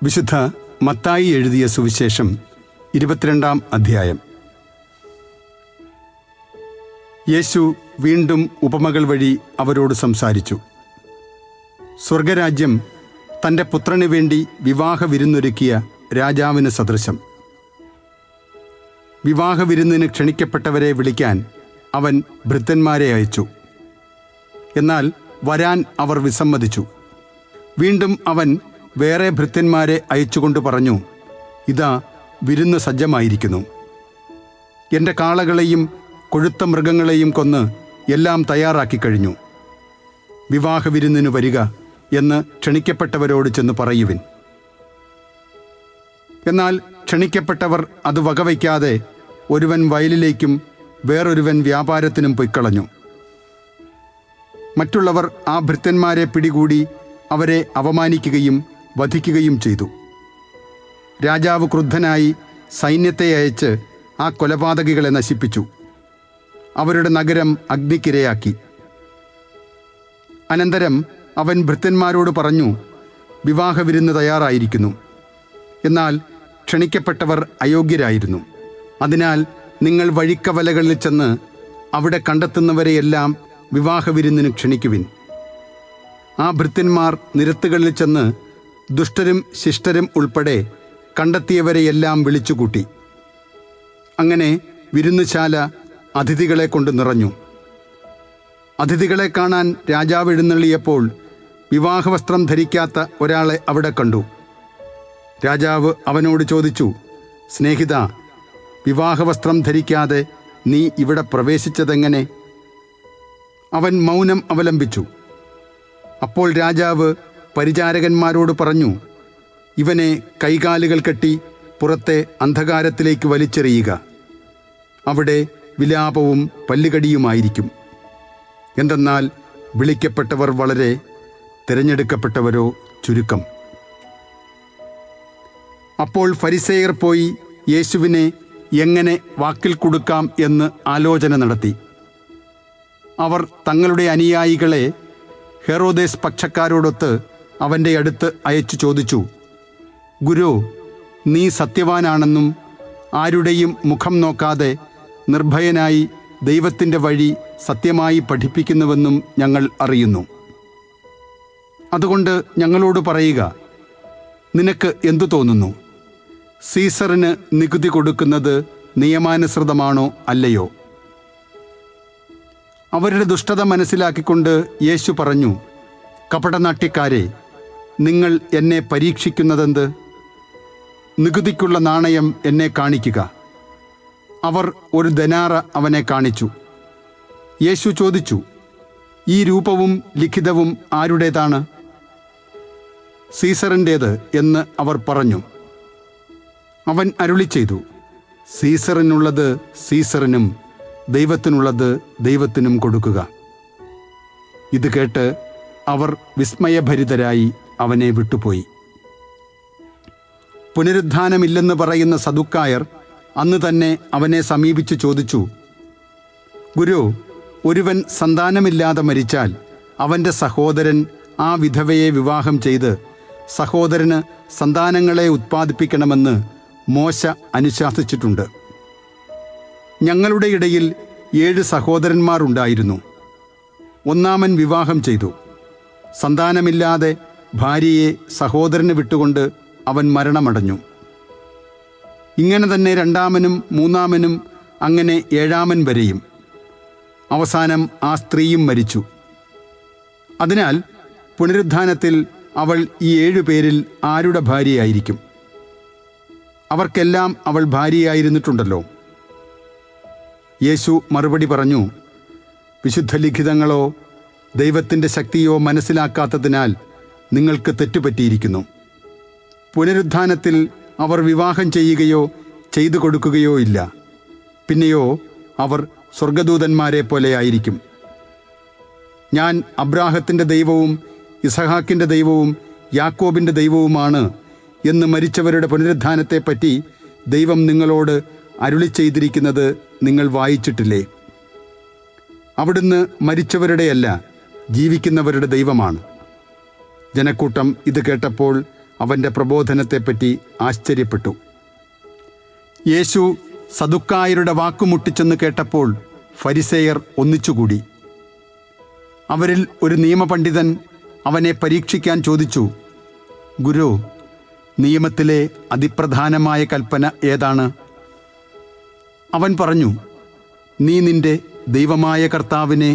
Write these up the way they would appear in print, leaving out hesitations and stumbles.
വിശുദ്ധ മത്തായി എഴുതിയ സുവിശേഷം 22-ാം അധ്യായം. യേശു വീണ്ടും ഉപമകൾ വഴി അവരോട് സംസാരിച്ചു. സ്വർഗരാജ്യം തൻ്റെ പുത്രന് വേണ്ടി വിവാഹ വിരുന്നൊരുക്കിയ രാജാവിന് സദൃശം. വിവാഹ വിരുന്നിന് ക്ഷണിക്കപ്പെട്ടവരെ വിളിക്കാൻ അവൻ ഭൃത്യന്മാരെ അയച്ചു. എന്നാൽ വരാൻ അവർ വിസമ്മതിച്ചു. വീണ്ടും അവൻ വേറെ ഭൃത്യന്മാരെ അയച്ചുകൊണ്ട് പറഞ്ഞു, ഇതാ വിരുന്ന് സജ്ജമായിരിക്കുന്നു. എൻ്റെ കാളകളെയും കൊഴുത്ത മൃഗങ്ങളെയും കൊന്ന് എല്ലാം തയ്യാറാക്കി കഴിഞ്ഞു. വിവാഹ വിരുന്നിന് വരിക എന്ന് ക്ഷണിക്കപ്പെട്ടവരോട് ചെന്ന് പറയുവിൻ. എന്നാൽ ക്ഷണിക്കപ്പെട്ടവർ അത് വകവയ്ക്കാതെ ഒരുവൻ വയലിലേക്കും വേറൊരുവൻ വ്യാപാരത്തിനും പൊയ്ക്കളഞ്ഞു. മറ്റുള്ളവർ ആ ഭൃത്യന്മാരെ പിടികൂടി അവരെ അപമാനിക്കുകയും വധിക്കുകയും ചെയ്തു. രാജാവ് ക്രുദ്ധനായി സൈന്യത്തെ അയച്ച് ആ കൊലപാതകികളെ നശിപ്പിച്ചു. അവരുടെ നഗരം അഗ്നിക്കിരയാക്കി. അനന്തരം അവൻ ഭൃത്യന്മാരോട് പറഞ്ഞു, വിവാഹ വിരുന്ന് തയ്യാറായിരിക്കുന്നു, എന്നാൽ ക്ഷണിക്കപ്പെട്ടവർ അയോഗ്യരായിരുന്നു. അതിനാൽ നിങ്ങൾ വഴിക്കവലകളിൽ ചെന്ന് അവിടെ കണ്ടെത്തുന്നവരെയെല്ലാം വിവാഹ വിരുന്നിന് ക്ഷണിക്കുവിൻ. ആ ഭൃത്യന്മാർ നിരത്തുകളിൽ ചെന്ന് ദുഷ്ടരും ശിഷ്ടരും ഉൾപ്പെടെ കണ്ടെത്തിയവരെയെല്ലാം വിളിച്ചുകൂട്ടി. അങ്ങനെ വിരുന്നുശാല അതിഥികളെ കൊണ്ട് നിറഞ്ഞു. അതിഥികളെ കാണാൻ രാജാവ് എഴുന്നള്ളിയപ്പോൾ വിവാഹവസ്ത്രം ധരിക്കാത്ത ഒരാളെ അവിടെ കണ്ടു. രാജാവ് അവനോട് ചോദിച്ചു, സ്നേഹിതാ, വിവാഹവസ്ത്രം ധരിക്കാതെ നീ ഇവിടെ പ്രവേശിച്ചതെങ്ങനെ? അവൻ മൗനം അവലംബിച്ചു. അപ്പോൾ രാജാവ് പരിചാരകന്മാരോട് പറഞ്ഞു, ഇവനെ കൈകാലുകൾ കെട്ടി പുറത്തെ അന്ധകാരത്തിലേക്ക് വലിച്ചെറിയുക. അവിടെ വിലാപവും പല്ലുകടിയുമായിരിക്കും. എന്തെന്നാൽ വിളിക്കപ്പെട്ടവർ വളരെ, തിരഞ്ഞെടുക്കപ്പെട്ടവരോ ചുരുക്കം. അപ്പോൾ ഫരിസേയർ പോയി യേശുവിനെ എങ്ങനെ വാക്കിൽ കൊടുക്കാം എന്ന് ആലോചന നടത്തി. അവർ തങ്ങളുടെ അനുയായികളെ ഹെറോദേസ് പക്ഷക്കാരോടൊത്ത് അവൻ്റെ അടുത്ത് അയച്ചു ചോദിച്ചു, ഗുരു, നീ സത്യവാനാണെന്നും ആരുടെയും മുഖം നോക്കാതെ നിർഭയനായി ദൈവത്തിൻ്റെ വഴി സത്യമായി പഠിപ്പിക്കുന്നുവെന്നും ഞങ്ങൾ അറിയുന്നു. അതുകൊണ്ട് ഞങ്ങളോട് പറയുക, നിനക്ക് എന്തു തോന്നുന്നു? സീസറിന് നികുതി കൊടുക്കുന്നത് നിയമാനുസൃതമാണോ അല്ലയോ? അവരുടെ ദുഷ്ടത മനസ്സിലാക്കിക്കൊണ്ട് യേശു പറഞ്ഞു, കപടനാട്യക്കാരെ, നിങ്ങൾ എന്നെ പരീക്ഷിക്കുന്നതെന്ത്? നികുതിക്കുള്ള നാണയം എന്നെ കാണിക്കുക. അവർ ഒരു ദനാറ അവനെ കാണിച്ചു. യേശു ചോദിച്ചു, ഈ രൂപവും ലിഖിതവും ആരുടേതാണ്? സീസറിൻ്റേത് എന്ന് അവർ പറഞ്ഞു. അവൻ അരുളി ചെയ്തു, സീസറിനുള്ളത് സീസറിനും ദൈവത്തിനുള്ളത് ദൈവത്തിനും കൊടുക്കുക. ഇത് കേട്ട് അവർ വിസ്മയഭരിതരായി അവനെ വിട്ടുപോയി. പുനരുദ്ധാനമില്ലെന്ന് പറയുന്ന സദുക്കായർ അന്ന് തന്നെ അവനെ സമീപിച്ച് ചോദിച്ചു, ഗുരു, ഒരുവൻ സന്താനമില്ലാതെ മരിച്ചാൽ അവൻ്റെ സഹോദരൻ ആ വിധവയെ വിവാഹം ചെയ്ത് സഹോദരന് സന്താനങ്ങളെ ഉത്പാദിപ്പിക്കണമെന്ന് മോശ അനുശാസിച്ചിട്ടുണ്ട്. ഞങ്ങളുടെ ഇടയിൽ 7 സഹോദരന്മാരുണ്ടായിരുന്നു. ഒന്നാമൻ വിവാഹം ചെയ്തു. സന്താനമില്ലാതെ ഭാര്യയെ സഹോദരന് വിട്ടുകൊണ്ട് അവൻ മരണമടഞ്ഞു. ഇങ്ങനെ തന്നെ രണ്ടാമനും മൂന്നാമനും, അങ്ങനെ 7-ാമൻ വരെയും. അവസാനം ആ സ്ത്രീയും മരിച്ചു. അതിനാൽ പുനരുദ്ധാനത്തിൽ അവൾ ഈ 7 പേരിൽ ആരുടെ ഭാര്യയായിരിക്കും? അവർക്കെല്ലാം അവൾ ഭാര്യയായിരുന്നിട്ടുണ്ടല്ലോ. യേശു മറുപടി പറഞ്ഞു, വിശുദ്ധ ലിഖിതങ്ങളോ ദൈവത്തിൻ്റെ ശക്തിയോ മനസ്സിലാക്കാത്തതിനാൽ നിങ്ങൾക്ക് തെറ്റുപറ്റിയിരിക്കുന്നു. പുനരുദ്ധാനത്തിൽ അവർ വിവാഹം ചെയ്യുകയോ ചെയ്തു കൊടുക്കുകയോ ഇല്ല. പിന്നെയോ അവർ സ്വർഗദൂതന്മാരെ പോലെ ആയിരിക്കും. ഞാൻ അബ്രാഹത്തിൻ്റെ ദൈവവും ഇസഹാക്കിൻ്റെ ദൈവവും യാക്കോബിൻ്റെ ദൈവവുമാണ് എന്ന് മരിച്ചവരുടെ പുനരുദ്ധാനത്തെപ്പറ്റി ദൈവം നിങ്ങളോട് അരുളി ചെയ്തിരിക്കുന്നത് നിങ്ങൾ വായിച്ചിട്ടില്ലേ? അവിടുന്ന് മരിച്ചവരുടെയല്ല, ജീവിക്കുന്നവരുടെ ദൈവമാണ്. ജനക്കൂട്ടം ഇത് കേട്ടപ്പോൾ അവൻ്റെ പ്രബോധനത്തെപ്പറ്റി ആശ്ചര്യപ്പെട്ടു. യേശു സദുക്കായരുടെ വാക്കുമുട്ടിച്ചെന്ന് കേട്ടപ്പോൾ ഫരിസേയർ ഒന്നിച്ചുകൂടി. അവരിൽ ഒരു നിയമപണ്ഡിതൻ അവനെ പരീക്ഷിക്കാൻ ചോദിച്ചു, ഗുരു, നിയമത്തിലെ അതിപ്രധാനമായ കൽപ്പന ഏതാണ്? അവൻ പറഞ്ഞു, നീ നിന്റെ ദൈവമായ കർത്താവിനെ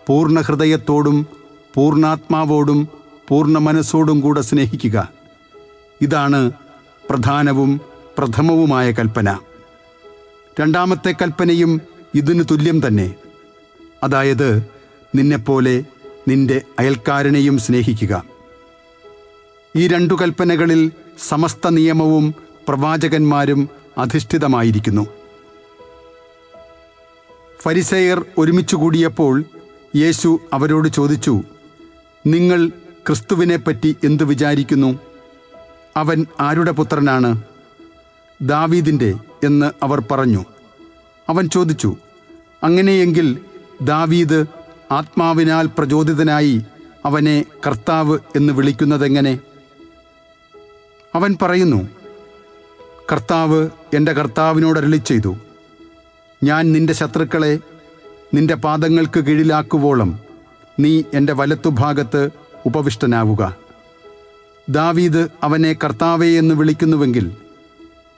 പൂർണ്ണ ഹൃദയത്തോടും പൂർണ്ണാത്മാവോടും പൂർണ്ണ മനസ്സോടും കൂടെ സ്നേഹിക്കുക. ഇതാണ് പ്രധാനവും പ്രഥമവുമായ കൽപ്പന. രണ്ടാമത്തെ കൽപ്പനയും ഇതിനു തുല്യം തന്നെ, അതായത് നിന്നെപ്പോലെ നിന്റെ അയൽക്കാരനെയും സ്നേഹിക്കുക. ഈ രണ്ടു കൽപ്പനകളിൽ സമസ്ത നിയമവും പ്രവാചകന്മാരും അധിഷ്ഠിതമായിരിക്കുന്നു. ഫരിസേയർ ഒരുമിച്ച് കൂടിയപ്പോൾ യേശു അവരോട് ചോദിച്ചു, നിങ്ങൾ ക്രിസ്തുവിനെപ്പറ്റി എന്തു വിചാരിക്കുന്നു? അവൻ ആരുടെ പുത്രനാണ്? ദാവീദിൻ്റെ എന്ന് അവർ പറഞ്ഞു. അവൻ ചോദിച്ചു, അങ്ങനെയെങ്കിൽ ദാവീദ് ആത്മാവിനാൽ പ്രചോദിതനായി അവനെ കർത്താവ് എന്ന് വിളിക്കുന്നതെങ്ങനെ? അവൻ പറയുന്നു, കർത്താവ് എൻ്റെ കർത്താവിനോട് അരുളിച്ചെയ്തു, ഞാൻ നിന്റെ ശത്രുക്കളെ നിന്റെ പാദങ്ങൾക്ക് കീഴിലാക്കുവോളം നീ എൻ്റെ വലത്തുഭാഗത്ത് ഉപവിഷ്ടനാവുക. ദാവീദ് അവനെ കർത്താവേ എന്ന് വിളിക്കുന്നുവെങ്കിൽ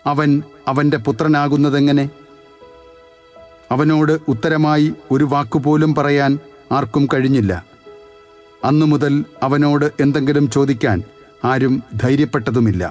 അവൻ അവൻ്റെ പുത്രനാകുന്നതെങ്ങനെ? അവനോട് ഉത്തരമായി ഒരു വാക്കുപോലും പറയാൻ ആർക്കും കഴിഞ്ഞില്ല. അന്നു മുതൽ അവനോട് എന്തെങ്കിലും ചോദിക്കാൻ ആരും ധൈര്യപ്പെട്ടതുമില്ല.